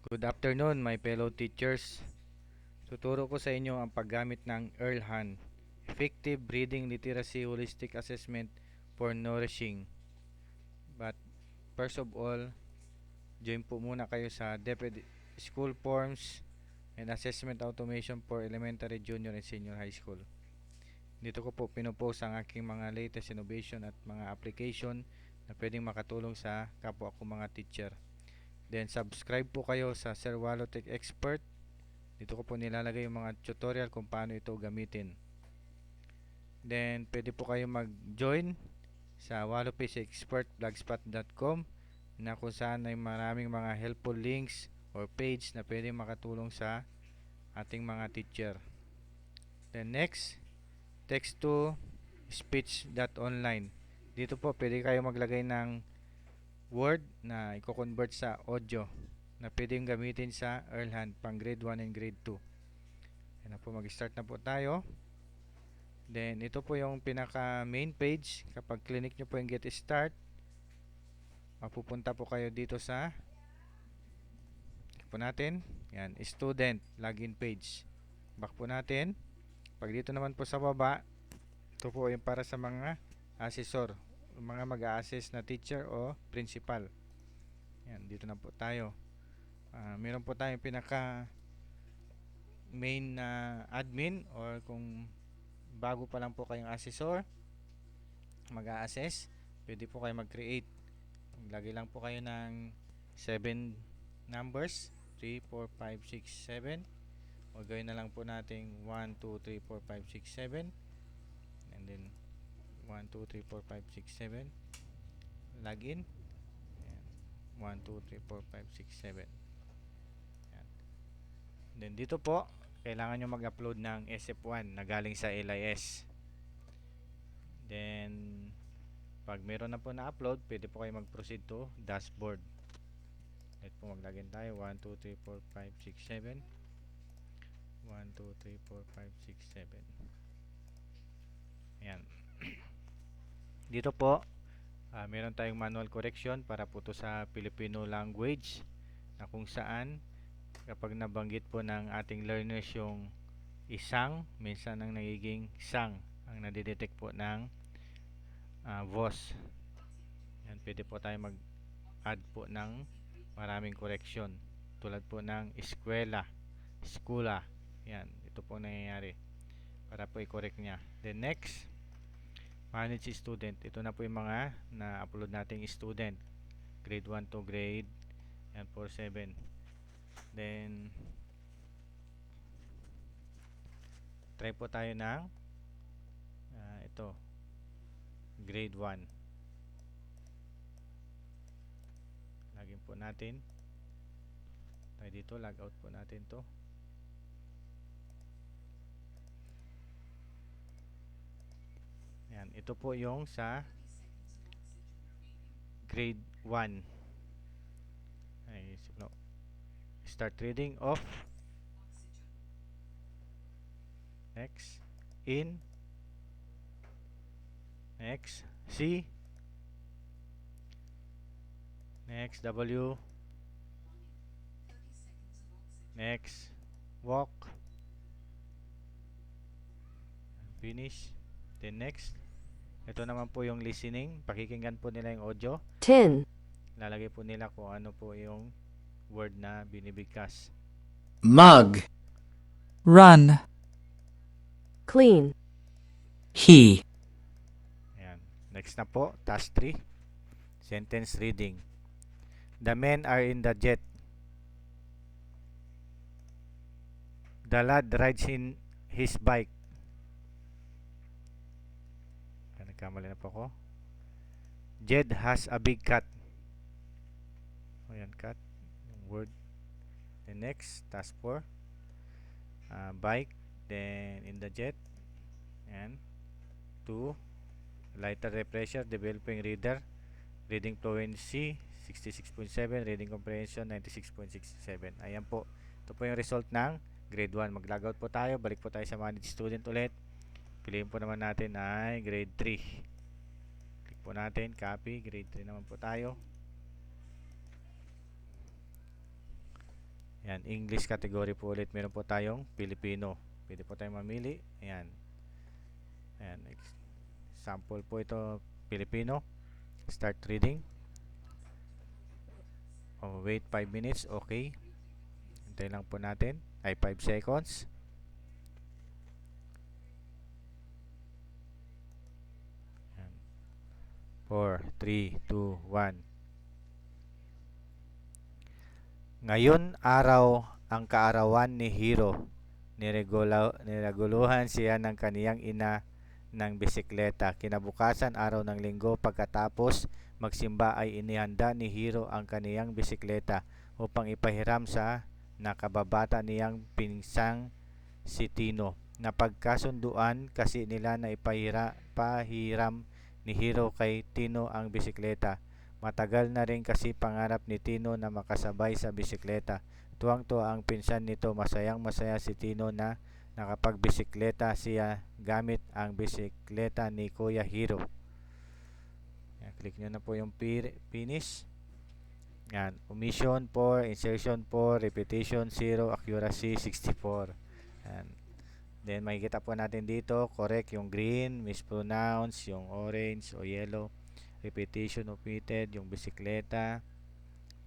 Good afternoon, my fellow teachers. Tuturo ko sa inyo ang paggamit ng Earlhan, Effective Reading Literacy Holistic Assessment for Nourishing. But first of all, join po muna kayo sa DepEd School Forms and Assessment Automation for Elementary, Junior, and Senior High School. Dito ko po pinopost ang aking mga latest innovation at mga application na pwedeng makatulong sa kapwa ko mga teacher. Then subscribe po kayo sa Sir Wallo Tech Expert. Dito ko po nilalagay yung mga tutorial kung paano ito gamitin. Then pwede po kayo mag-join sa wallopixexpertblogspot.com na kung saan ay maraming mga helpful links or page na pwede makatulong sa ating mga teacher. Then next, text to speech.online. Dito po pwede kayo maglagay ng word na i-convert sa audio na pwedeng gamitin sa Earlhan pang grade 1 and grade 2. Yan na po, mag-start na po tayo. Then ito po yung pinaka main page. Kapag clinic nyo po yung get start, mapupunta po kayo dito sa po natin. Yan, student login page. Back po natin. Pag dito naman po sa baba, ito po yung para sa mga assessor, mga mag-a-assess na teacher o principal. Yan, dito na po tayo. Meron po tayong pinaka main na admin, or kung bago pa lang po kayong assessor, mag-a-assess, pwede po kayo mag-create. Lagay lang po kayo ng 7 numbers, 3, 4, 5, 6, 7. O gawin na lang po natin 1, 2, 3, 4, 5, 6, 7. And then 1, 2, 3, 4, 5, 6, 7. Login. 1, 2, 3, 4, 5, 6, 7. Yan. Then dito po, kailangan nyo mag-upload ng SF1 na galing sa LIS. Then pag meron na po na-upload, pwede po kayo mag-proceed to dashboard. Let po maglagin tayo 1, 2, 3, 4, 5, 6, 7. 1, 2, 3, 4, 5, 6, 7. Ayan. Dito po, meron tayong manual correction para po to sa Filipino language, na kung saan kapag nabanggit po ng ating learners yung isang, minsan ang nagiging sang ang nadidetect po ng voice. Yan, pwede po tayo mag-add po ng maraming correction tulad po ng eskwela, skula. Yan, ito po nangyayari para po i-correct nya. Then next, manage student. Ito na po yung mga na-upload nating student, grade 1 to grade 4, 7. Then try po tayo ng ito, grade 1. Lagyan po natin tayo dito, log out po natin to. Yan, ito po yung sa grade 1. Ay, no. Start reading of. Next, in. Next, C. Next, W. Next, walk. Finish. Then next, ito naman po yung listening. Pakikinggan po nila yung audio. 10, Lalagay po nila kung ano po yung word na binibigkas. mug, run, clean, he, Ayan. Next na po, task 3. Sentence reading. The men are in the jet. The lad rides in his bike. Nagkamali na po ako. Jed has a big cat. Ayan, cat. Yung word. Then next, task 4. Bike. Then in the jet. And 2. Lighter pressure, developing reader. Reading fluency 66.7, reading comprehension 96.67. Ayan po. Ito po yung result ng grade 1. Mag-logout po tayo. Balik po tayo sa manage student ulit. Piliin po naman natin ay grade 3. Click po natin, copy. Grade 3 naman po tayo. Yan, English category po ulit. Meron po tayong Filipino. Pwede po tayong mamili. Ayan. Ayan. Sample po ito, Filipino. Start reading. Oh, wait 5 minutes. Okay. Hintay lang po natin. Ay 5 seconds. Ayan. 4, 3, 2, 1. Ngayon araw ang kaarawan ni Hiro. Nireguluhan siya ng kaniyang ina ng bisikleta. Kinabukasan araw ng linggo pagkatapos magsimba ay inihanda ni Hiro ang kaniyang bisikleta upang ipahiram sa nakababata niyang pinsang si Tino. Napagkasunduan kasi nila na pahiram ni Hiro kay Tino ang bisikleta. Matagal na rin kasi pangarap ni Tino na makasabay sa bisikleta. Tuwang-tuwa ang pinsan nito, masayang masaya si Tino na nakapagbisikleta siya gamit ang bisikleta ni Kuya Hiro. Yan, click nyo na po yung finish. Yan, omission 4, insertion 4, repetition 0, accuracy 64. Yan. Then makikita po natin dito, correct yung green, mispronounce yung orange o yellow, repetition omitted yung bisikleta,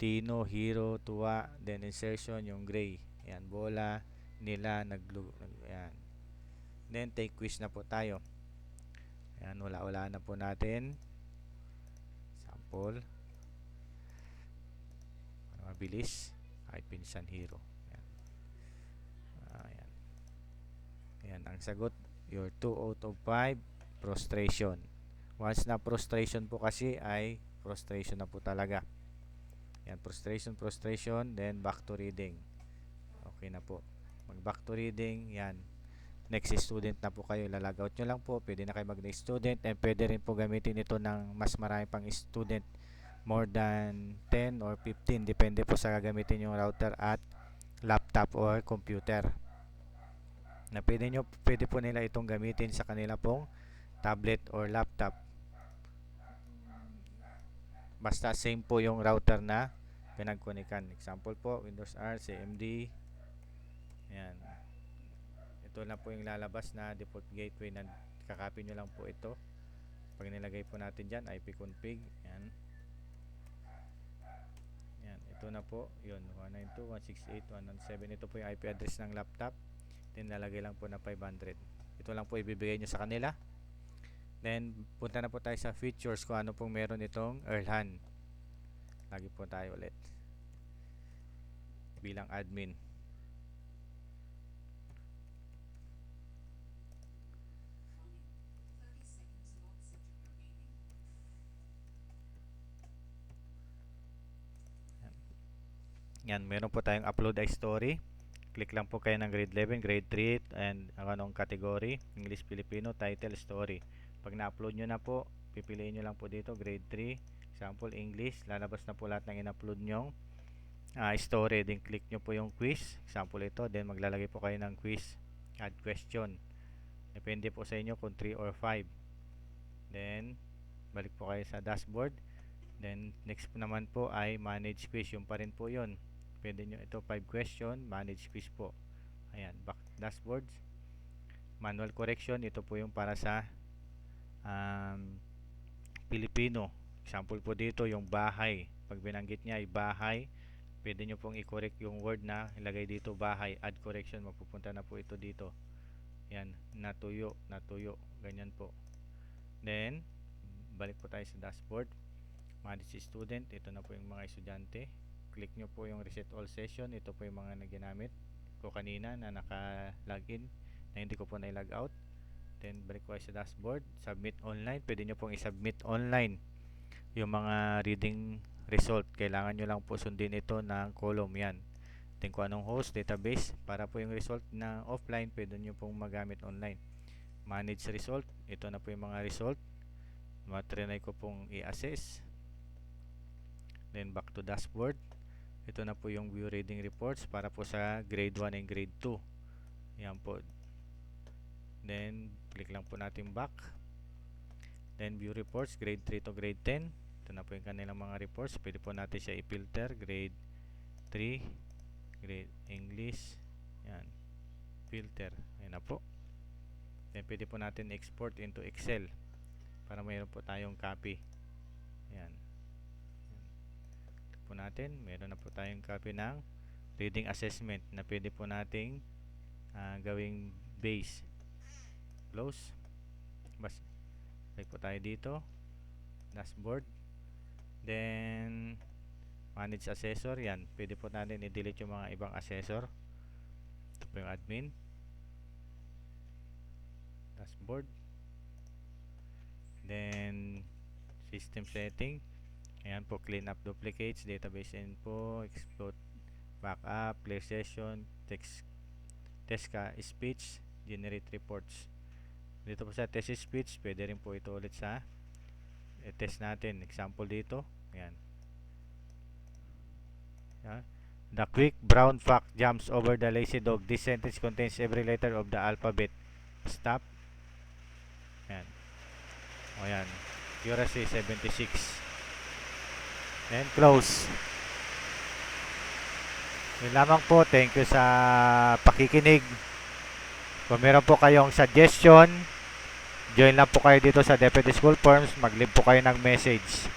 Tino, Hiro, tuwa, then insertion yung gray. Yan, bola, nila, yan. Then take quiz na po tayo. Yan, wala na po natin. Sample. Mabilis. Ay, pinsan Hiro. Yan. Ayan. Yan, ang sagot, your 2 out of 5, prostration. Once na prostration po kasi ay prostration na po talaga. Yan, prostration, then back to reading. Okay na po. Mag back to reading, yan. Next student na po kayo. Lalagout nyo lang po. Pwede na kayo mag-next student, and pwede rin po gamitin ito ng mas marami pang student. More than 10 or 15. Depende po sa gagamitin yung router at laptop or computer. Na pwede po nila itong gamitin sa kanila pong tablet or laptop. Basta same po yung router na pinagkunikan. Example po, Windows R, CMD. Ayan. Ito na po yung lalabas na default gateway na kakopy nyo lang po ito. Pag nilagay po natin dyan, ipconfig. Ayan. Ayan. Ito na po. Yun. 192.168.117. Ito po yung IP address ng laptop. Then lalagay lang po na 500. Ito lang po ibibigay nyo sa kanila. Then, punta na po tayo sa features kung ano pong meron itong Erlhan. Lagi po tayo ulit bilang admin. Yan, meron po tayong upload a story. Click lang po kayo ng grade 11, grade 3, and anong category, English, Filipino, title, story. Pag na-upload nyo na po, pipiliin nyo lang po dito, grade 3, example, English. Lalabas na po lahat ng in-upload nyong story. Then click nyo po yung quiz, example ito. Then maglalagay po kayo ng quiz, add question. Depende po sa inyo kung 3 or 5. Then, balik po kayo sa dashboard. Then, next naman po ay manage quiz. Yung pa rin po yun. Pwede nyo ito 5 question, manage quiz po. Ayan, back dashboards. Manual correction, ito po yung para sa Filipino. Example po dito, yung bahay. Pag binanggit niya ay bahay, pwede nyo pong i-correct yung word na ilagay dito, bahay. Add correction, magpupunta na po ito dito. Yan, natuyo, ganyan po. Then, balik po tayo sa dashboard. Manage student, ito na po yung mga estudyante. Click nyo po yung reset all session. Ito po yung mga na ginamit ko kanina na naka-login na hindi ko po na-log out. Then balik ko sa dashboard, submit online. Pwede nyo pong i-submit online yung mga reading result. Kailangan nyo lang po sundin ito ng column yan. Then kung anong host, database, para po yung result na offline, pwede nyo pong magamit online. Manage result, ito na po yung mga result. Matrinay ko pong i-assess. Then back to dashboard. Ito na po yung view reading reports para po sa grade 1 and grade 2. Yan po. Then click lang po natin back. Then view reports grade 3 to grade 10. Ito na po yung kanilang mga reports. Pwede po natin siya i-filter grade 3, Grade English. Yan. Filter. Ayan na po. Then pwede po natin export into Excel para mayroon po tayong copy. Ayan. Ito po natin. Meron na po tayong copy ng reading assessment na pwede po nating gawing base. Close. Balik po tayo dito. Dashboard. Then manage assessor. Yan. Pwede po natin i-delete yung mga ibang assessor. Ito po yung admin. Dashboard. Then system setting. Ayan po, clean up duplicates, database info, explode backup, play session, text speech, generate reports. Dito po sa test speech, pwede rin po ito ulit sa test natin. Example dito. Ayan. Ayan. The quick brown fox jumps over the lazy dog. This sentence contains every letter of the alphabet. Stop. Ayan. O yan. Accuracy 76. Then close. Yun lamang po. Thank you sa pakikinig. Kung meron po kayong suggestion, join lang po kayo dito sa Deputy School Forms. Mag-leave po kayo ng message.